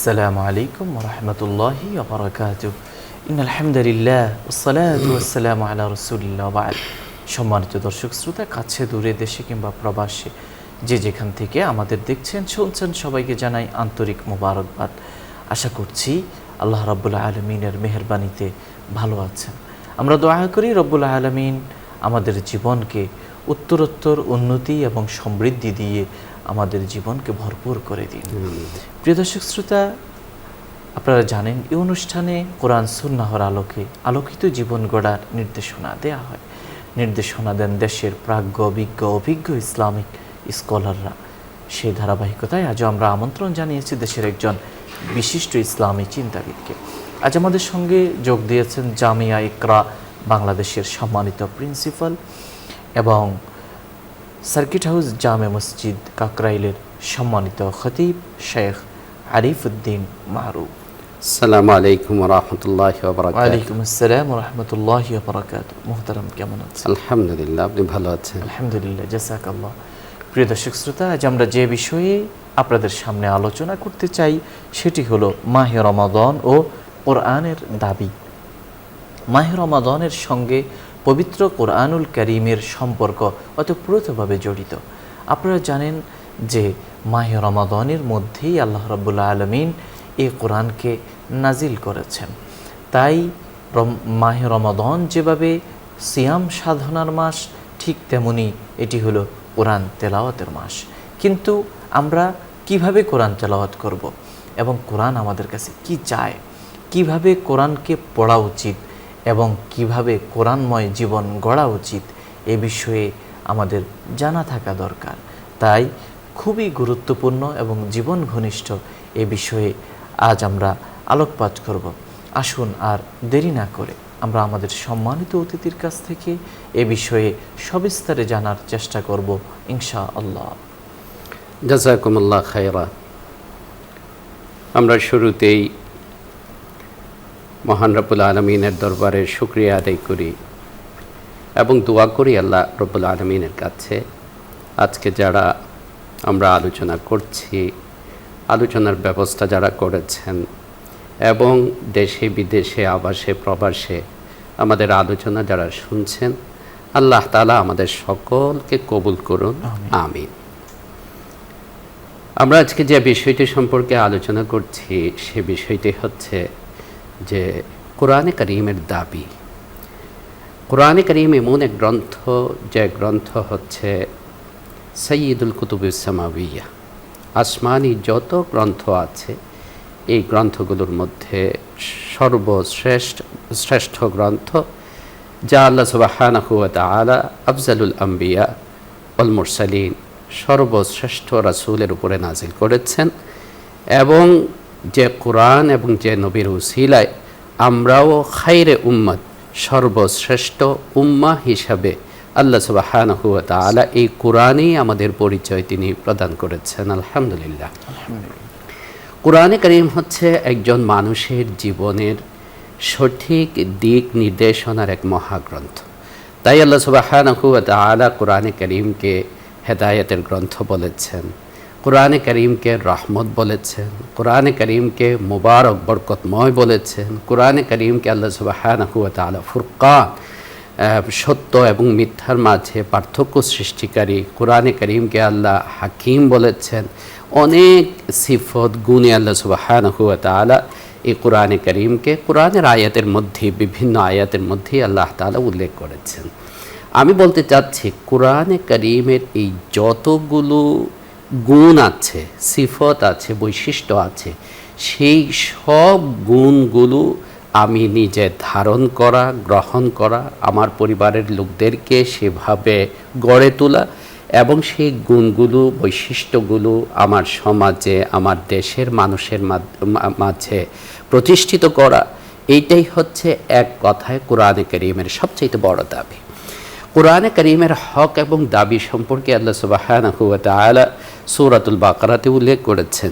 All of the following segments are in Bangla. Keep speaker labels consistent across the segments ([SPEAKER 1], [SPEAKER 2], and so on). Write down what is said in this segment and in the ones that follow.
[SPEAKER 1] আসসালামু আলাইকুম ওয়া রাহমাতুল্লাহি ওয়া বারাকাতুহু। ইন্নাল হামদুলিল্লাহ ওয়াস সালাতু ওয়াস সালামু আলা রাসূলিল্লাহ ওয়া বা'দ। সম্মানিত দর্শক শ্রোতা, কাছে দূরে, দেশে কিংবা প্রবাসে যে যেখান থেকে আমাদের দেখছেন শুনছেন, সবাইকে জানাই আন্তরিক মোবারকবাদ। আশা করছি আল্লাহ রাব্বুল আলামিনের মেহেরবানিতে ভালো আছেন। আমরা দোয়া করি রব্বুল আলামিন আমাদের জীবনকে উত্তরোত্তর উন্নতি এবং সমৃদ্ধি দিয়ে আমাদের জীবনকে ভরপুর করে দিন। প্রিয় দর্শক শ্রোতা, আপনারা জানেন এই অনুষ্ঠানে কোরআন সুন্নাহর আলোকে আলোকিত জীবন গড়ার নির্দেশনা দেয়া হয়। নির্দেশনা দেন দেশের প্রাজ্ঞ অভিজ্ঞ ইসলামিক স্কলাররা। সেই ধারাবাহিকতায় আজও আমরা আমন্ত্রণ জানিয়েছি দেশের একজন বিশিষ্ট ইসলামী চিন্তাবিদকে। আজ আমাদের সঙ্গে যোগ দিয়েছেন জামিয়া ইকরা বাংলাদেশের সম্মানিত প্রিন্সিপাল এবং সার্কিট হাউস জামে মসজিদ কাকরাইলের সম্মানিত খতিব শেখ আরিফউদ্দিন মারুফ।
[SPEAKER 2] আসসালামু আলাইকুম ওয়া রাহমাতুল্লাহি ওয়া বারাকাতুহু।
[SPEAKER 1] ওয়া আলাইকুম আসসালাম ওয়া রাহমাতুল্লাহি ওয়া বারাকাতুহু। মুহতারাম, কেমন আছেন?
[SPEAKER 2] আলহামদুলিল্লাহ, আপনি ভালো আছেন?
[SPEAKER 1] আলহামদুলিল্লাহ, জাযাকাল্লাহ। প্রিয় দর্শক শ্রোতা, আজ আমরা যে বিষয়ে আপনাদের সামনে আলোচনা করতে চাই সেটি হলো মাহে রমাদান ও কোরআনের দাবি। মাহে রমাদানের সঙ্গে পবিত্র কোরআনুল কারীমের সম্পর্ক ওতপ্রোতভাবে জড়িত। আপনারা জানেন যে মাহে রমাদানের মধ্যেই আল্লাহ রাব্বুল আলামিন এই কোরআনকে নাজিল করেছেন। তাই মাহে রমাদান যেভাবে সিয়াম সাধনার মাস, ঠিক তেমনি এটি হলো কোরআন তেলাওয়াতের মাস। কিন্তু আমরা কিভাবে কোরআন তেলাওয়াত করব এবং কোরআন আমাদের কাছে কি চায়, কিভাবে কোরআনকে পড়া উচিত এবং কিভাবে কোরআনময় জীবন গড়া উচিত, এ বিষয়ে আমাদের জানা থাকা দরকার। তাই খুবই গুরুত্বপূর্ণ এবং জীবন ঘনিষ্ঠ এ বিষয়ে আজ আমরা আলোকপাত করব। আসুন আর দেরি না করে আমরা আমাদের সম্মানিত অতিথির কাছ থেকে এ বিষয়ে সবিস্তারে জানার চেষ্টা করব ইনশাআল্লাহ।
[SPEAKER 2] জাযাকুমুল্লাহ খায়রা। আমরা শুরুতেই মহান রব্বুল আলামিনের দরবারে শুকরিয়া আদায় করি এবং দোয়া করি আল্লাহ রব্বুল আলামিনের কাছে আজকে যারা আমরা আলোচনা করছি, আলোচনার ব্যবস্থা যারা করেছেন এবং দেশে বিদেশে আবাসে প্রবাসে আমাদের আলোচনা যারা শুনছেন, আল্লাহ তাআলা আমাদের সকলকে কবুল করুন, আমিন। আমরা আজকে যে বিষয়টি সম্পর্কে আলোচনা করছি সে বিষয়টি হচ্ছে যে কোরআনে কারীমের দাবি। কোরআনে কারীম এমন এক গ্রন্থ, যে গ্রন্থ হচ্ছে সাইয়্যিদুল কুতুবিস সামাওয়িয়া। আসমানি যত গ্রন্থ আছে এই গ্রন্থগুলোর মধ্যে সর্বশ্রেষ্ঠ গ্রন্থ, যা আল্লাহ সুবহানাহু ওয়া তাআলা আফজালুল আম্বিয়া ওয়াল মুরসালিন, সর্বশ্রেষ্ঠ রাসূলের উপরে নাজিল করেছেন। এবং যে কোরআন এবং যে নবীর উসিলায় আমরাও খায়রে উম্মত, সর্বশ্রেষ্ঠ উম্মাহ হিসাবে আল্লাহ সুবহানাহু ওয়া তাআলা এই কোরআনেই আমাদের পরিচয় তিনি প্রদান করেছেন। আলহামদুলিল্লাহ। কোরআনে কারীম হচ্ছে একজন মানুষের জীবনের সঠিক দিক নির্দেশনার এক মহাগ্রন্থ। তাই আল্লাহ সুবহানাহু ওয়া তাআলা কোরআনে কারীমকে হেদায়েতের গ্রন্থ বলেছেন, কোরআনে কারীমকে রহমত বলেছেন, কোরআনে কারীমকে মুবারক বরকতময় বলেছেন, কোরআনে কারীমকে আল্লাহ সুবহানাহু ওয়া তাআলা ফুরকান, সত্য এবং মিথ্যার মাঝে পার্থক্য সৃষ্টিকারী, কোরআনে কারীমকে আল্লাহ হাকিম বলেছেন। অনেক সিফত গুণে আল্লাহ সুবহানাহু ওয়া তাআলা এই কোরআনে কারীমকে কোরআনের আয়াতের মধ্যে, বিভিন্ন আয়াতের মধ্যেই আল্লাহ তাআলা উল্লেখ করেছেন। আমি বলতে চাচ্ছি কোরআনে কারীমের এই যতগুলো গুণ আছে, সিফত আছে, বৈশিষ্ট্য আছে, সেই সব গুণগুলো আমি নিজে ধারণ করা, গ্রহণ করা, আমার পরিবারের লোকদেরকে সেভাবে গড়ে তোলা এবং সেই গুণগুলো, বৈশিষ্ট্যগুলো আমার সমাজে, আমার দেশের মানুষের মাঝে প্রতিষ্ঠিত করা, এইটাই হচ্ছে এক কথায় কোরআনে কারীমের সবচেয়ে বড় দাবি। কোরআনে কারীমের হক এবং দাবি সম্পর্কে আল্লাহ সুবহানাহু ওয়া তাআলা সূরাতুল বাকারাতে উল্লেখ করেছেন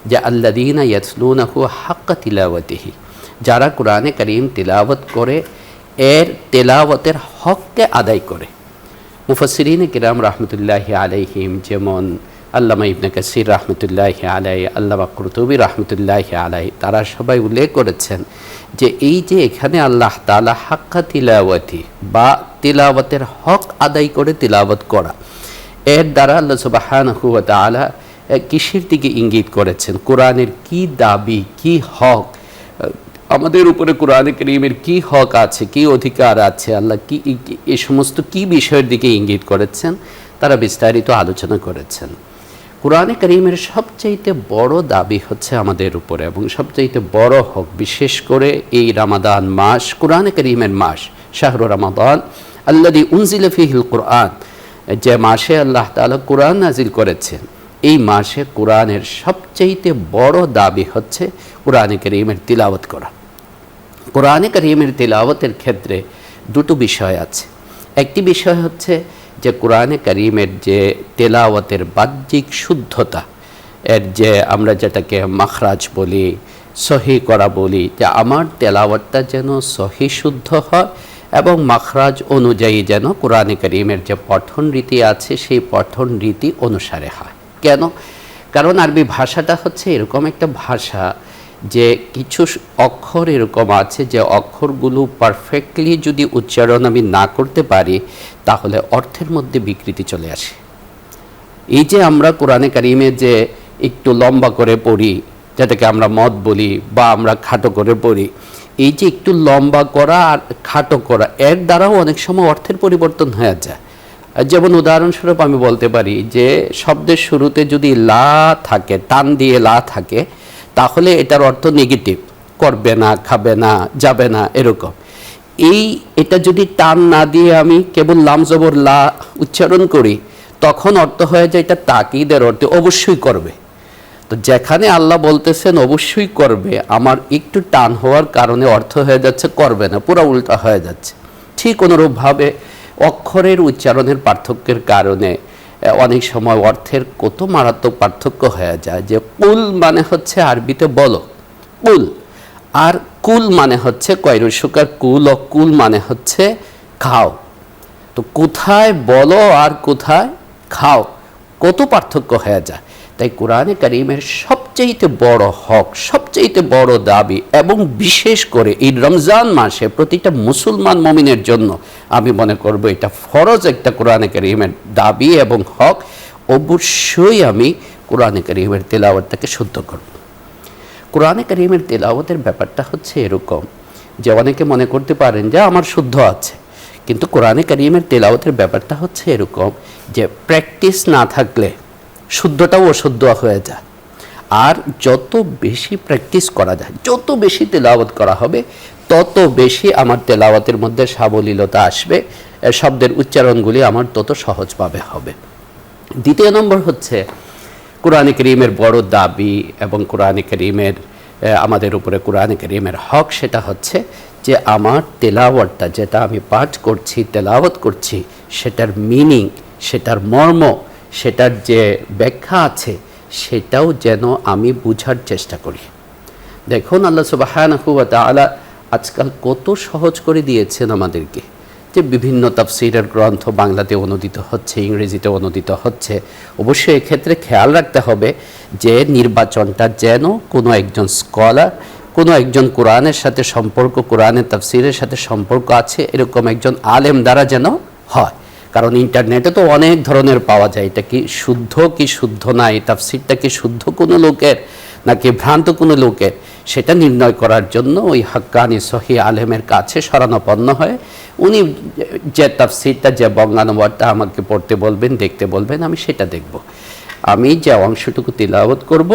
[SPEAKER 2] যে আল্লাযীনা ইয়াতলুনাহু হাক্কা তিলাওয়াতিহি, যারা কোরআনে কারীম তিলাওয়াত করে এর তেলাওয়াতের হককে আদায় করে। মুফাসসিরিনে কিরাম রাহমাতুল্লাহি আলাইহিম যেমন আল্লামা ইবনে কাসির রাহমাতুল্লাহি আলাইহি, আল্লামা কুরতুবী রাহমাতুল্লাহি আলাইহি, তারা সবাই উল্লেখ করেছেন যে এই যে এখানে আল্লাহ তাআলা হাক্কা তিলাওয়াতি বা তিলাওয়াতের হক আদায় করে তিলাওয়াত করা, এর দ্বারা আল্লাহ সুবহানাহু ওয়া তাআলা কিসের দিকে ইঙ্গিত করেছেন, কোরআনের কি দাবি, কি হক, আমাদের উপরে কোরআনে কারীমের কি হক আছে, কি অধিকার আছে, আল্লাহ কি এই সমস্ত কি বিষয়ের দিকে ইঙ্গিত করেছেন, তারা বিস্তারিত আলোচনা করেছেন। কোরআনে কারীমের সবচাইতে বড় দাবি হচ্ছে আমাদের উপরে এবং সবচাইতে বড় হক, বিশেষ করে এই রমাদান মাস, কোরআনে কারীমের মাস, শাহরু রমাদান আল্লাযী উনজিলা ফীহিল কুরআন, যে মাসে আল্লাহ তাআলা কোরআন নাজিল করেছেন, এই মাসে কোরআনের সবচাইতে বড় দাবি হচ্ছে কোরআনে কারীমের তিলাওয়াত করা। কোরআনে কারীমের তিলাওয়াতের ক্ষেত্রে দুটো বিষয় আছে। একটি বিষয় হচ্ছে যে কোরআনে কারীমের যে তেলাওয়াতের বাহ্যিক শুদ্ধতা, এর যে আমরা যেটাকে মাখরাজ বলি, সহি করা বলি, যে আমার তেলাওয়াতটা যেন সহি শুদ্ধ হয় এবং মাখরাজ অনুযায়ী যেন কোরআনে কারীমের যে পঠন রীতি আছে সেই পঠন রীতি অনুসারে হয়। কেন? কারণ আরবি ভাষাটা হচ্ছে এরকম একটা ভাষা যে কিছু অক্ষর এরকম আছে যে অক্ষরগুলো পারফেক্টলি যদি উচ্চারণ আমি না করতে পারি তাহলে অর্থের মধ্যে বিকৃতি চলে আসে। এই যে আমরা কোরআনে কারীমে যে একটু লম্বা করে পড়ি, যেটাকে আমরা মদ বলি, বা আমরা খাটো করে পড়ি, এই যে একটু লম্বা করা আর খাটো করা, এর দ্বারাও অনেক সময় অর্থের পরিবর্তন হয়ে যায়। যেমন উদাহরণস্বরূপ আমি বলতে পারি যে শব্দের শুরুতে যদি লা থাকে, টান দিয়ে লা থাকে, তাহলে এটার অর্থ নেগেটিভ, করবে না, খাবে না, যাবে না, এরকম। এটা যদি টান না দিয়ে আমি কেবল লাম জবর লা উচ্চারণ করি, তখন অর্থ হয়ে যায় এটা তাকিদের অর্থে, অবশ্যই করবে। তো যেখানে আল্লাহ বলতেছেন অবশ্যই করবে, আমার একটু টান হওয়ার কারণে অর্থ হয়ে যাচ্ছে করবে না, পুরো উল্টা হয়ে যাচ্ছে। ঠিক অনুরূপভাবে অক্ষরের উচ্চারণের পার্থক্যের কারণে অনেক সময় অর্থের কত মারাত্মক পার্থক্য হয়ে যায়। যে কুল মানে হচ্ছে আরবিতে বলো, কুল, আর কুল মানে হচ্ছে কয়রুশুকার কুল, ও কুল মানে হচ্ছে খাও। তো কোথায় বলো আর কোথায় খাও, কত পার্থক্য হয়ে যায়। তাই কোরআনে কারীমের সবচেয়ে বড় হক, সবচেয়ে বড় দাবি, এবং বিশেষ করে এই রমজান মাসে প্রতিটা মুসলমান মুমিনের জন্য আমি মনে করব এটা ফরজ একটা কোরআনে কারীমের দাবি এবং হক, অবশ্যই আমি কোরআনে কারীমের তেলাওয়াতটাকে শুদ্ধ করব। কোরআনে কারীমের তেলাওয়াতের ব্যাপারটা হচ্ছে এরকম যে অনেকে মনে করতে পারেন যে আমার শুদ্ধ আছে, কিন্তু কোরআনে কারীমের তেলাওয়াতের ব্যাপারটা হচ্ছে এরকম যে প্র্যাকটিস না থাকলে শুদ্ধটাও অশুদ্ধ হয়ে যায়। আর যত বেশি প্র্যাকটিস করা যায়, যত বেশি তেলাওয়াত করা হবে, তত বেশি আমার তেলাওয়াতের মধ্যে সাবলীলতা আসবে, শব্দের উচ্চারণগুলি আমার তত সহজভাবে হবে। দ্বিতীয় নম্বর হচ্ছে কোরআনে কারীমের বড় দাবি এবং কোরআনে কারীমের আমাদের উপরে কোরআনে কারীমের হক, সেটা হচ্ছে যে আমার তেলাওয়াতটা, যেটা আমি পাঠ করছি, তেলাওয়াত করছি, সেটার মিনিং, সেটার মর্ম, সেটার যে ব্যাখ্যা আছে, সেটাও যেন আমি বুঝার চেষ্টা করি। দেখুন আল্লাহ সুবহানাহু ওয়া তাআলা আজকাল কত সহজ করে দিয়েছেন আমাদেরকে, যে বিভিন্ন তাফসীরের গ্রন্থ বাংলাতে অনুদিত হচ্ছে, ইংরেজিতে অনুদিত হচ্ছে। অবশ্যই এক্ষেত্রে খেয়াল রাখতে হবে যে নির্বাচনটা যেন কোনো একজন স্কলার, কোনো একজন কোরআনের সাথে সম্পর্ক, কোরআনের তাফসীরের সাথে সম্পর্ক আছে এরকম একজন আলেম দ্বারা যেন হয়। কারণ ইন্টারনেটে তো অনেক ধরনের পাওয়া যায়, এটা কি শুদ্ধ কি শুদ্ধ না, এই তাফসীরটা কি শুদ্ধ কোনো লোকের নাকি ভ্রান্ত কোনো লোকের, সেটা নির্ণয় করার জন্য ওই হাক্কানি সহি আলেমের কাছে শরণাপন্ন হয়ে উনি যে তাফসীরটা, যে বঙ্গানুবাদটা আমাকে পড়তে বলবেন, দেখতে বলবেন, আমি সেটা দেখব। আমি যে অংশটুকু তিলাওয়াত করব,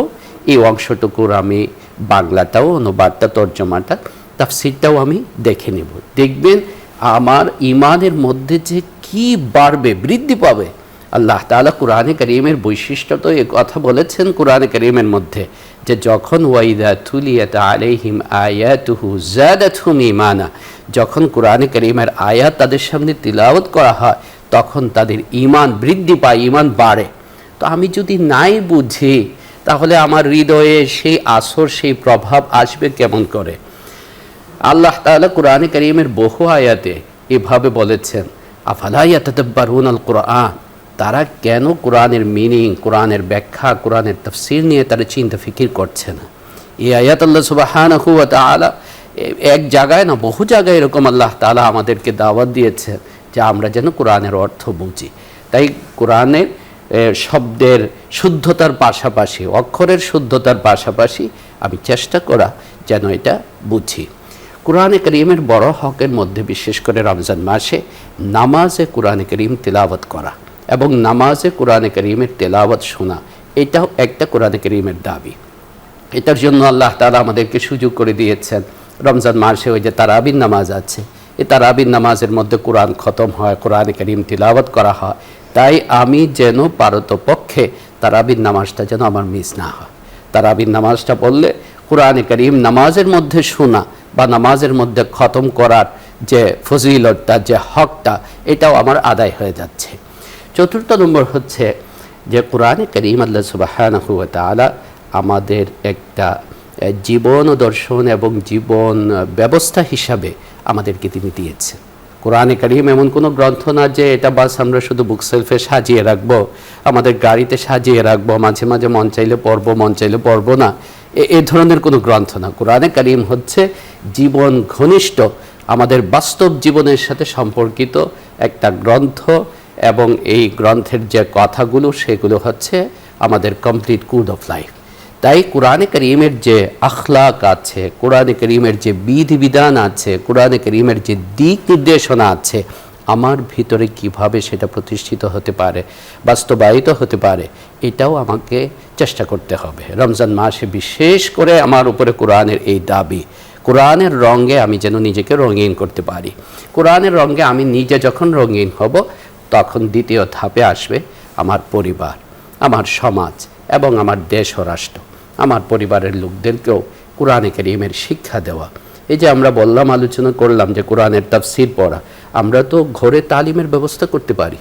[SPEAKER 2] এই অংশটুকুর আমি বাংলাটাও, অনুবাদটা, তর্জমাটা, তাফসীরটাও আমি দেখে নেব। দেখবেন আমার ঈমানের মধ্যে যে কি বাড়বে, বৃদ্ধি পাবে। আল্লাহ তাআলা কোরআনে কারীমের বৈশিষ্ট্য তো এই কথা বলেছেন কোরআনে কারীমের মধ্যে, যে যখন ওয়াইদা তুলিয়াত আলাইহিম আয়াতুহু যাদাতহুম ঈমানা, যখন কোরআনে কারীমের আয়াত তাদের সামনে তিলাওয়াত করা হয় তখন তাদের ঈমান বৃদ্ধি পায়, ঈমান বাড়ে। তো আমি যদি নাই বুঝি তাহলে আমার হৃদয়ে সেই আসর, সেই প্রভাব আসবে কেমন করে? আল্লাহ তাআলা কোরআনে কারীমের বহু আয়াতে এভাবে বলেছেন, আফালা ইয়াতাদাব্বারুনাল কুরআন, তারা কেন কোরআনের মিনিং, কোরআনের ব্যাখ্যা, কোরআনের তাফসীর নিয়ে তারা চিন্তা ফিকির করছে না? এই আয়াত আল্লাহ সুবহানাহু ওয়া তাআলা এক জায়গায় না, বহু জায়গায় এরকম আল্লাহ তাআলা আমাদেরকে দাওয়াত দিয়েছে যে আমরা যেন কোরআনের অর্থ বুঝি। তাই কোরআনের শব্দের শুদ্ধতার পাশাপাশি, অক্ষরের শুদ্ধতার পাশাপাশি আমি চেষ্টা করা যেন এটা বুঝি। কোরআনে কারীমের বড় হকের মধ্যে বিশেষ করে রমজান মাসে নামাজে কোরআনে কারীম তেলাওয়াত করা এবং নামাজে কোরআনে কারীমের তেলাওয়াত শোনা, এটাও একটা কোরআনে কারীমের দাবি। এটার জন্য আল্লাহ তাআলা আমাদেরকে সুযোগ করে দিয়েছেন। রমজান মাসে ওই যে তারাবির নামাজ আছে, এই তারাবির নামাজের মধ্যে কোরআন খতম হয়, কোরআনে কারীম তিলাওয়াত করা হয়। তাই আমি যেন পারতপক্ষে তারাবির নামাজটা যেন আমার মিস না হয়। তারাবির নামাজটা পড়লে কোরআনে কারীম নামাজের মধ্যে শোনা বা নামাজের মধ্যে খতম করার যে ফজিলতটা, যে হকটা, এটাও আমার আদায় হয়ে যাচ্ছে। চতুর্থ নম্বর হচ্ছে যে কোরআনে কারীম আল্লাহ সুবহানাহু ওয়া তাআলা আমাদের একটা জীবন দর্শন এবং জীবন ব্যবস্থা হিসাবে আমাদেরকে তিনি দিয়েছেন। কোরআনে কারীম এমন কোনো গ্রন্থ না যে এটা বাস আমরা শুধু বুক সেলফে সাজিয়ে রাখবো, আমাদের গাড়িতে সাজিয়ে রাখবো, মাঝে মাঝে মন চাইলে পড়বো, মন চাইলে পড়বো না, এ ধরনের কোনো গ্রন্থ না। কোরআনে কারীম হচ্ছে জীবন ঘনিষ্ঠ, আমাদের বাস্তব জীবনের সাথে সম্পর্কিত একটা গ্রন্থ এবং এই গ্রন্থের যে কথাগুলো সেগুলো হচ্ছে আমাদের কমপ্লিট কোড অফ লাইফ। তাই কোরআনে কারীমের যে আখলাক আছে, কোরআনে কারীমের যে বিধিবিধান আছে, কোরআনে কারীমের যে দিক নির্দেশনা আছে, আমার ভিতরে কিভাবে সেটা প্রতিষ্ঠিত হতে পারে, বাস্তবায়িত হতে পারে, এটাও আমাকে চেষ্টা করতে হবে। রমজান মাসে বিশেষ করে আমার উপরে কোরআনের এই দাবি, কোরআনের রঙে আমি যেন নিজেকে রঙিন করতে পারি। কোরআনের রঙে আমি নিজে যখন রঙিন হব, তখন দ্বিতীয় ধাপে আসবে আমার পরিবার, আমার সমাজ এবং আমার দেশ ও রাষ্ট্র। আমার পরিবারের লোকদেরকেও কোরআনে কারীমের শিক্ষা দেওয়া। এই যে আমরা বললাম, আলোচনা করলাম যে কোরআনের তাফসীর পড়া, আমরা তো ঘরে তালিমের ব্যবস্থা করতে পারি।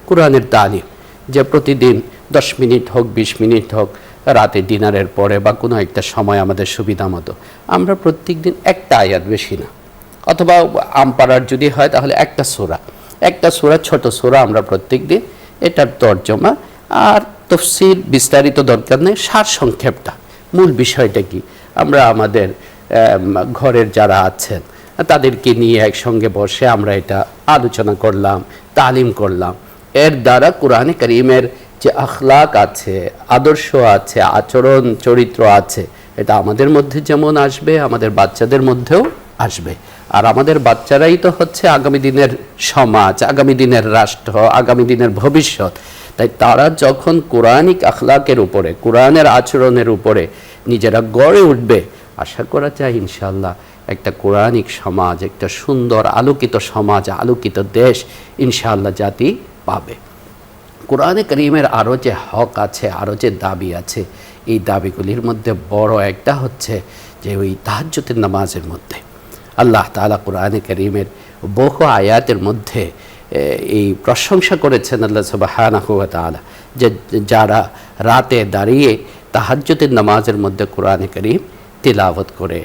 [SPEAKER 2] কোরআনের তালিম যে প্রতিদিন 10 মিনিট হোক, 20 মিনিট হোক, রাতে ডিনারের পরে বা কোনো একটা সময় আমাদের সুবিধা মতো আমরা প্রত্যেক দিন একটা আয়াত, বেশি না, অথবা আমপাড়ার যদি হয় তাহলে একটা সূরা, ছোট সূরা আমরা প্রত্যেক দিন এটার তর্জমা আর তাফসীর বিস্তারিত দরকার নেই, সার সংক্ষেপটা, মূল বিষয়টা কি, আমরা আমাদের ঘরের যারা আছেন তাদেরকে নিয়ে একসঙ্গে বসে আমরা এটা আলোচনা করলাম, তালিম করলাম। এর দ্বারা কোরআনে কারীমের যে আখলাক আছে, আদর্শ আছে, আচরণ চরিত্র আছে, এটা আমাদের মধ্যে যেমন আসবে, আমাদের বাচ্চাদের মধ্যেও আসবে। আর আমাদের বাচ্চারাই তো হচ্ছে আগামী দিনের সমাজ, আগামী দিনের রাষ্ট্র, আগামী দিনের ভবিষ্যৎ। তাই তারা যখন কোরআনিক আখলাকের উপরে, কোরআনের আচরণের উপরে নিজেরা গড়ে উঠবে, আশা করা যায় ইনশাআল্লাহ একটা কোরআনিক সমাজ, একটা সুন্দর আলোকিত সমাজ, আলোকিত দেশ ইনশাআল্লাহ জাতি পাবে। কোরআনে কারীমের আরও যে হক আছে, আরও যে দাবি আছে, এই দাবিগুলির মধ্যে বড় একটা হচ্ছে যে ওই তাহাজ্জুদের নামাজের মধ্যে আল্লাহ তাআলা কোরআনে কারীমের বহু আয়াতের মধ্যে এই প্রশংসা করেছেন আল্লাহ সুবহানাহু ওয়া তাআলা, যে যারা রাতে দাঁড়িয়ে তাহাজ্জুদের নামাজের মধ্যে কোরআনে কারীম তিলাওয়াত করে।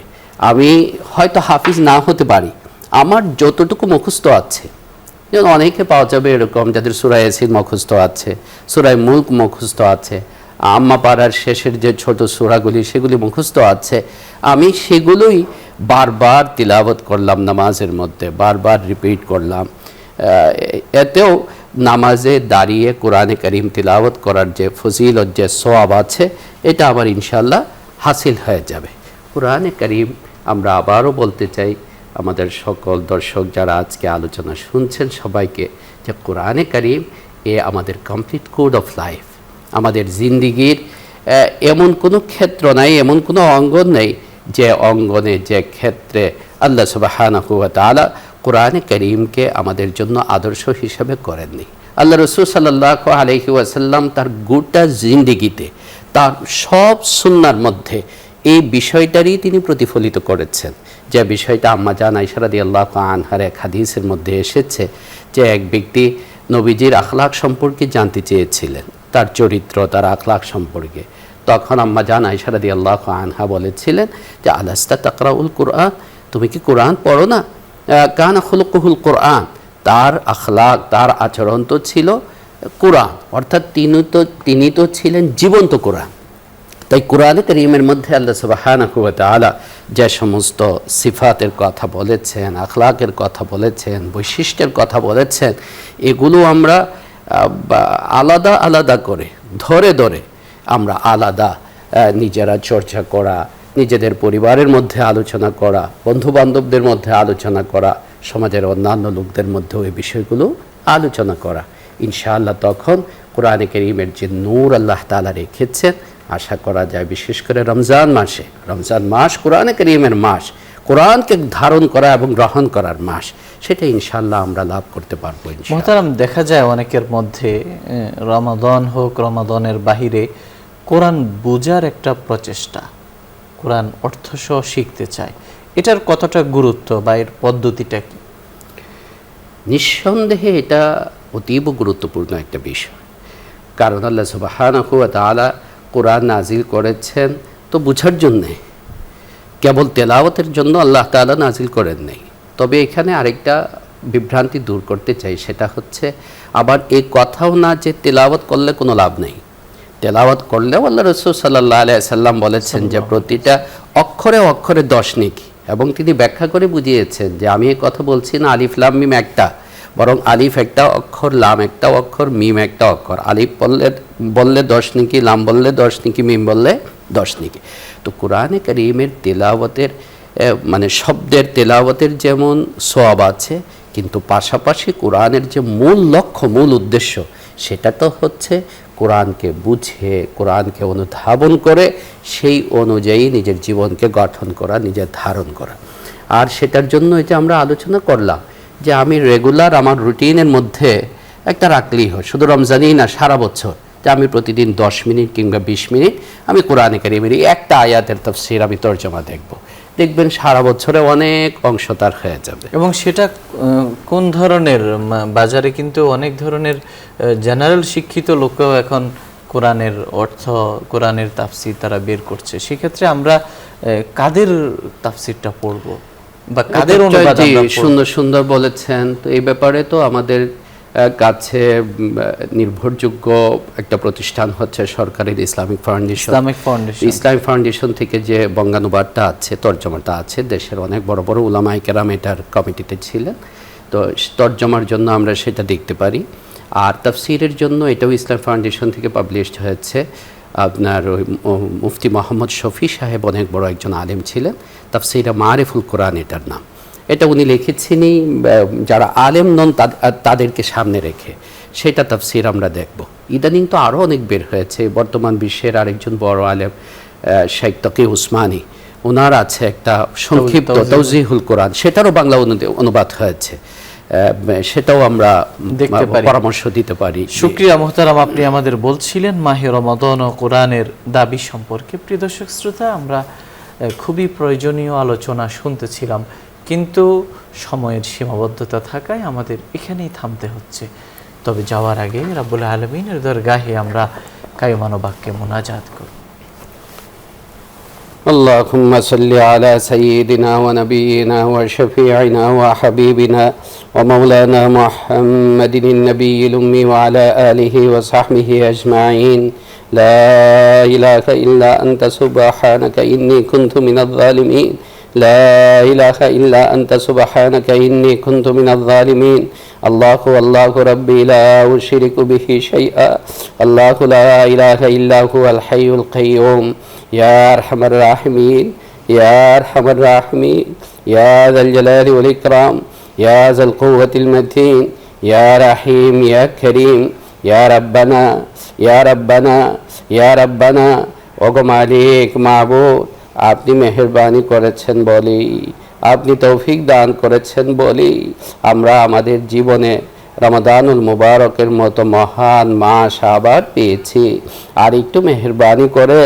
[SPEAKER 2] আমি হয়তো হাফিজ না হতে পারি, আমার যতটুকু মুখস্থ আছে, যেমন অনেকে পাওয়া যাবে এরকম যাদের সূরা ইয়াসিন মুখস্থ আছে, সূরা মুলক মুখস্থ আছে, আম্মা পাড়ার শেষের যে ছোট সূরাগুলি সেগুলি মুখস্থ আছে, আমি সেগুলোই বারবার তিলাওয়াত করলাম নামাজের মধ্যে, বারবার রিপিট করলাম। এতেও নামাজে দাঁড়িয়ে কোরআনে কারীম তিলাওয়াত করার যে ফজিলত, যে সওয়াব আছে, এটা আমার ইনশাআল্লাহ হাসিল হয়ে যাবে। কোরআনে কারীম আমরা আবারও বলতে চাই আমাদের সকল দর্শক যারা আজকে আলোচনা শুনছেন সবাইকে, যে কোরআনে কারীম আমাদের কমপ্লিট কোড অফ লাইফ। আমাদের জিন্দিগির এমন কোনো ক্ষেত্র নাই, এমন কোনো অঙ্গন নেই যে অঙ্গনে, যে ক্ষেত্রে আল্লাহ সুবহানাহু ওয়া তাআলা কোরআনে কারীমকে আমাদের জন্য আদর্শ হিসাবে করেননি। আল্লাহ রাসূল সাল্লাল্লাহু আলাইহি ওয়াসাল্লাম তার গোটা জিন্দিগিতে তার সব সুন্নাহর মধ্যে এই বিষয়টারই তিনি প্রতিফলিত করেছেন, যে বিষয়টা আম্মা জান আয়েশা রাদিয়াল্লাহু আনহার এক হাদিসের মধ্যে এসেছে, যে এক ব্যক্তি নবীজির আখলাক সম্পর্কে জানতে চেয়েছিলেন, তার চরিত্র, তার আখলাক সম্পর্কে। তখন আম্মা জান আয়েশা রাদিয়াল্লাহু আনহা বলেছিলেন যে আলাস্তা তাকরাউল কুরআন, তুমি কি কোরআন পড়ো না? কানা খুলুকুহুল কোরআন, তার আখলাক, তার আচরণ তো ছিল কোরআন, অর্থাৎ তিনি তো ছিলেন জীবন্ত কোরআন। তাই কোরআনে কারীমের মধ্যে আল্লাহ সুবহানাহু ওয়া তাআলা যে সমস্ত সিফাতের কথা বলেছেন, আখলাকের কথা বলেছেন, বৈশিষ্ট্যের কথা বলেছেন, এগুলো আমরা আলাদা আলাদা করে ধরে ধরে আমরা আলাদা নিজেরা চর্চা করা, নিজেদের পরিবারের মধ্যে আলোচনা করা, বন্ধুবান্ধবদের মধ্যে আলোচনা করা, সমাজের অন্যান্য লোকদের মধ্যেও এই বিষয়গুলো আলোচনা করা। ইনশাআল্লাহ তখন কোরআনে কারীমের যে নূর আল্লাহ তাআলা রেখেছেন, আশা করা যায় বিশেষ করে রমজান মাস কোরআনে কারীমের মাস, কোরআনকে ধারণ করা এবং গ্রহণ করার মাস, সেটা ইনশাআল্লাহ আমরা লাভ করতে পারবো ইনশাআল্লাহ।
[SPEAKER 1] মোহতারাম, দেখা যায় অনেকের মধ্যে রমাদান হোক, রমাদানের বাহিরে কোরআন বোঝার একটা প্রচেষ্টা, কোরআন অর্থসহ শিখতে চায়, এটার কতটা গুরুত্ব বা এর পদ্ধতিটা কি?
[SPEAKER 2] নিঃসন্দেহে এটা অতীব গুরুত্বপূর্ণ একটা বিষয়। কারণ আল্লাহ সুবহানাহু ওয়া তাআলা কোরআন নাজিল করেছেন তো বুঝার জন্যে, কেবল তেলাওয়াতের জন্য আল্লাহ তাআলা নাজিল করেন নাই। তবে এখানে আরেকটা বিভ্রান্তি দূর করতে চাই, সেটা হচ্ছে আবার এই কথাও না যে তেলাওয়াত করলে কোনো লাভ নেই। তেলাওয়াত করলেও আল্লাহ রাসূল সাল্লাল্লাহু আলাইহি সাল্লাম বলেছেন যে প্রতিটা অক্ষরে অক্ষরে 10 নেকি, এবং তিনি ব্যাখ্যা করে বুঝিয়েছেন যে আমি এই কথা বলছি না আলিফ লাম মিম একটা, বরং আলিফ একটা অক্ষর, লাম একটা অক্ষর, মিম একটা অক্ষর। আলিফ বললে 10 নেকি, লাম বললে 10 নেকি, মিম বললে 10 নেকি। তো কোরআনে কারীমের তেলাওয়াতের মানে শব্দের তেলাওয়াতের যেমন সওয়াব আছে, কিন্তু পাশাপাশি কোরআনের যে মূল লক্ষ্য, মূল উদ্দেশ্য, সেটা তো হচ্ছে কোরআনকে বুঝে, কোরআনকে অনুধাবন করে সেই অনুযায়ী নিজের জীবনকে গঠন করা, নিজের ধারণ করা। আর সেটার জন্য এই যে আমরা আলোচনা করলাম যে আমি রেগুলার আমার রুটিনের মধ্যে একটা রাখলেই হয়, শুধু রমজানেই না, সারা বছর, যে আমি প্রতিদিন 10 মিনিট কিংবা 20 মিনিট আমি কোরআনে কারীমের একটা আয়াতের তাফসীর আমি তরজমা দেখব, দেখবেন সারা বছরে অনেক অংশ তার হয়ে যাবে।
[SPEAKER 1] এবং সেটা কোন ধরনের, বাজারে কিন্তু অনেক ধরনের জেনারেল শিক্ষিত লোকও এখন কোরআনের অর্থ, কোরআনের তাফসীর তারা বের করছে। সেক্ষেত্রে আমরা কাদের তাফসীরটা পড়ব বা কাদের অনুবাদ আমরা পড়ব?
[SPEAKER 2] সুন্দর সুন্দর বলেছেন। তো এই ব্যাপারে তো আমাদের কাছে নির্ভরযোগ্য একটা প্রতিষ্ঠান হচ্ছে সরকারের ইসলামিক ফাউন্ডেশন থেকে যে বঙ্গানুবাদটা আছে, তর্জমাটা আছে, দেশের অনেক বড় বড় উলামায়ে কেরাম এটার কমিটিতে ছিলেন। তো তর্জমার জন্য আমরা সেটা দেখতে পারি। আর তাফসীরের জন্য এটাও ইসলাম ফাউন্ডেশন থেকে পাবলিশড হয়েছে। আপনার ওই মুফতি মোহাম্মদ শফি সাহেব অনেক বড় একজন আলেম ছিলেন, তাফসীরে মারিফুল কোরআন এটার নাম। এটা উনি লিখেছেনই যারা আলেম নন তাদেরকে সামনে রেখে, সেটা তাফসীর আমরা দেখব। ইদানিং তো আরও অনেক বের হয়েছে। বর্তমান বিশ্বের আরেকজন বড় আলেম শেখ তকি উসমানী, ওনার আছে একটা সংক্ষিপ্ত তাওজিহুল কোরআন, সেটারও বাংলা অনুবাদ হয়েছে, সেটাও আমরা দেখতে পারি, পরামর্শ দিতে পারি।
[SPEAKER 1] শুকরিয়া মুহতারাম, আপনি আমাদের বলছিলেন মাহে রমাদান ও কোরআনের দাবি সম্পর্কে। প্রিয় দর্শক শ্রোতা, আমরা খুবই প্রয়োজনীয় আলোচনা শুনতেছিলাম, কিন্তু সময়ের সীমাবদ্ধতা থাকায় আমাদের এখানেই থামতে হচ্ছে। তবে যাওয়ার আগে রাব্বুল আলামিনের দরগাহে আমরা কায়মান বাক্যে মুনাজাত করব।
[SPEAKER 2] اللهم صل على سيدنا ونبينا وشفيعنا وحبيبنا ومولانا محمد النبي الأمي وعلى آله وصحبه أجمعين. لا إله إلا أنت سبحانك إني كنت من الظالمين. لا إله إلا أنت سبحانك إني كنت من الظالمين. الله والله ربي لا أشرك به شيئا. الله لا إله إلا هو الحي القيوم. يا أرحم الراحمين يا أرحم الراحمين يا ذا الجلال والإكرام يا ذا القوة المتين يا رحيم يا كريم يا ربنا يا ربنا يا ربنا ওগো মালিক মাবুদ, আপনি মেহেরবানি করেছেন বলি, আপনি তৌফিক দান করেছেন বলি আমরা আমাদের জীবনে রমাদানুল মুবারকের মতো মহান মাস আবার পেয়েছি। আর একটু মেহেরবানি করে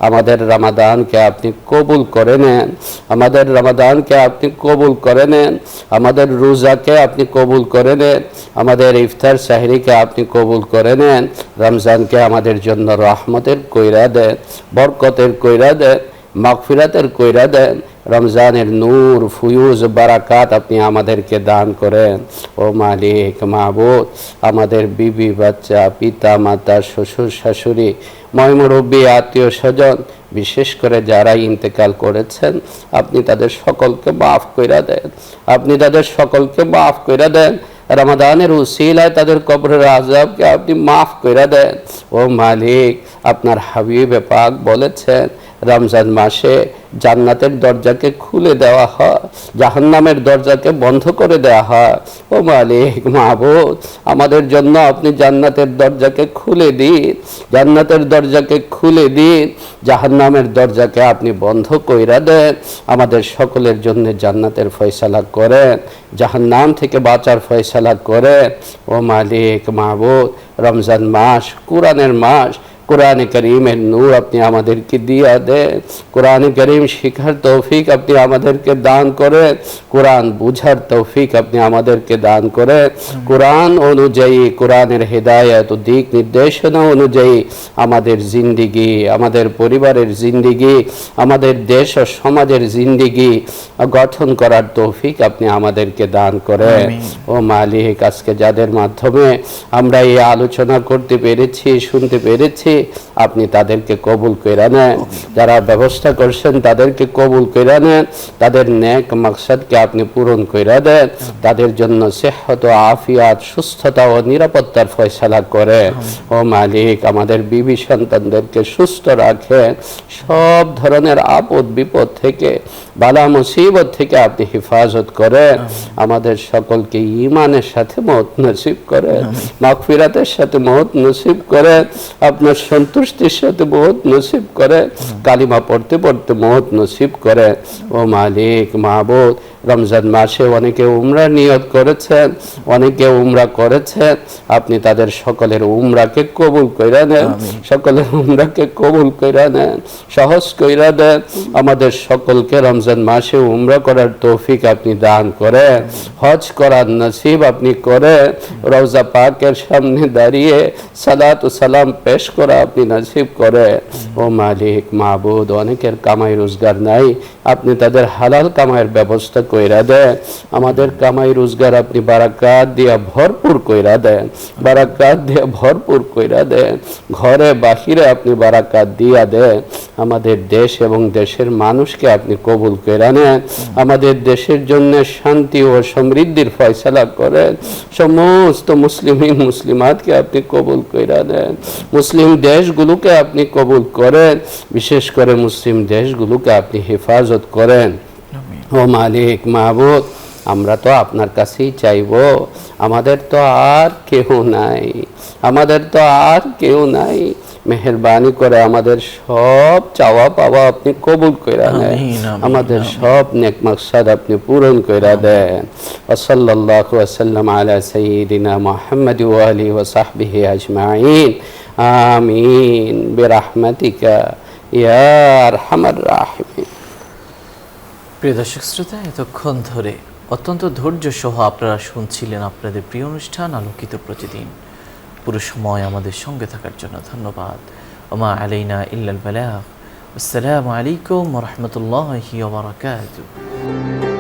[SPEAKER 2] আমাদের রমাদানকে আপনি কবুল করে নেন, আমাদের রমাদানকে আপনি কবুল করে নেন, আমাদের রোজাকে আপনি কবুল করে নেন, আমাদের ইফতার সাহরিকে আপনি কবুল করে নেন। রমজানকে আমাদের জন্য রহমতের কইরা দেন, বরকতের কইরা দেন, মাগফিরাতের কইরা দেন, রমজানের নূর, ফুয়ুজ, বারাকাত আপনি আমাদেরকে দান করেন। ও মালিক, মাহবুদ, আমাদের বিবি, বাচ্চা, পিতা, মাতা, শ্বশুর, শাশুড়ি, ময়মুরব্বী, আত্মীয় স্বজন, বিশেষ করে যারা ইন্তেকাল করেছেন, আপনি তাদের সকলকে মাফ কইরা দেন। আপনি তাদের সকলকে মাফ কইরা দেন। রমাদানের উসিলায় তাদের কবরের আযাবকে আপনি মাফ কইরা দেন। ও মালিক, আপনার হাবিবে পাক বলেছেন রমজান মাসে জান্নাতের দরজাকে খুলে দেওয়া হয়, জাহান্নামের দরজাকে বন্ধ করে দেওয়া হয়। ও মালিক, মাহবুদ, আমাদের জন্য আপনি জান্নাতের দরজাকে খুলে দিন, জান্নাতের দরজাকে খুলে দিন, জাহান্নামের দরজাকে আপনি বন্ধ কইরা দেন। আমাদের সকলের জন্য জান্নাতের ফয়সালা করেন, জাহান্নাম থেকে বাঁচার ফয়সালা করেন। ও মালিক, মাহবুদ, রমজান মাস কোরআনের মাস, কোরআনে করিমের নূর আপনি আমাদেরকে দিয়া দেন। কোরআনে করিম শিখার তৌফিক আপনি আমাদেরকে দান করেন, কোরআন বুঝার তৌফিক আপনি আমাদেরকে দান করেন। কোরআন অনুযায়ী, কোরআনের হেদায়েত ও দিক নির্দেশনা অনুযায়ী আমাদের জিন্দিগি, আমাদের পরিবারের জিন্দিগি, আমাদের দেশ ও সমাজের জিন্দিগি গঠন করার তৌফিক আপনি আমাদেরকে দান করেন। ও মালিক, আজকে যাদের মাধ্যমে আমরা এই আলোচনা করতে পেরেছি, শুনতে পেরেছি, আপনি তাদেরকে কবুল কইরা নেন। যারা ব্যবস্থা করছেন তাদেরকে কবুল কইরা নেন, তাদের নেক মাকসাদকে আপনি পূরণ কইরা দেন, তাদের জন্য সেহত ও আফিয়াত, সুস্থতা ও নিরাপত্তার ফয়সালা করেন। ও মালিক, আমাদের বিবি সন্তানদেরকে সুস্থ রাখেন, সব ধরনের আপদ বিপদ থেকে, বালা মুসিবত থেকে আপনি হেফাজত করেন। আমাদের সকলকে ঈমানের সাথে মওত নসিব করেন, মাগফিরাতের সাথে মওত নসিব করেন, আপনার সন্তুষ্টির সাথে মওত নসিব করেন, কালিমা পড়তে পড়তে মওত নসিব করেন। ও মালিক, মাহবুদ, রমজান মাসে অনেকে উমরা নিয়ত করেছেন, অনেকে উমরা করেছেন, আপনি তাদের সকলের উমরাকে কবুল কইরা নেন, সকলের উমরাকে কবুল কইরা নেন, সহজ কইরা দেন। আমাদের সকলকে রমজান মাসে উমরা করার তৌফিক আপনি দান করেন, হজ করার নসিব আপনি করেন, রওজা পাকের সামনে দাঁড়িয়ে সালাত ও সালাম পেশ করা আপনি নসিব করেন। ও মালিক, মাহবুদ, অনেকের কামাই রোজগার নাই, আপনি তাদের হালাল কামাইয়ের ব্যবস্থা কইরা দেন। আমাদের কামাই রোজগার আপনি বারাকাত দিয়া ভরপুর কইরা দেন, বারাকাত দিয়া ভরপুর কইরা দেন, ঘরে বাহিরে আপনি বারাকাত দিয়া দেন। আমাদের দেশ এবং দেশের মানুষকে আপনি কবুল কইরা নেন, আমাদের দেশের জন্য শান্তি ও সমৃদ্ধির ফয়সালা করেন। সমস্ত মুসলিমিন মুসলিমাতকে আপনি কবুল কইরা নেন, মুসলিম দেশগুলোকে আপনি কবুল করেন, বিশেষ করে মুসলিম দেশগুলোকে আপনি হেফাজত করেন। ও মালিক, মাহবুদ, আমরা তো আপনার কাছেই চাইব, আমাদের তো আর কেউ নাই, আমাদের তো আর কেউ নাই। মেহেরবানি করে আমাদের সব চাওয়া পাওয়া আপনি কবুল কইরা নেন, আমাদের সব নেক মাকসাদ আপনি পূরণ কইরা দেন। ওয়া সাল্লাল্লাহু ওয়া সাল্লাম আলা সাইয়্যিদিনা মুহাম্মাদ ওয়া আলিহি ওয়া সাহবিহি আজমাইন। আমিন বিরহমাতিকা ইয়া আরহামার রাহিমিন।
[SPEAKER 1] প্রিয় দর্শক শ্রোতা, এতক্ষণ ধরে অত্যন্ত ধৈর্য সহ আপনারা শুনছিলেন আপনাদের প্রিয় অনুষ্ঠান আলোকিত প্রতিদিন। পুরো সময় আমাদের সঙ্গে থাকার জন্য ধন্যবাদ। ওমা আলাইনা ইল্লাল বালাগ। আসসালামু আলাইকুম ওয়া রাহমাতুল্লাহি ওয়া বারাকাতুহু।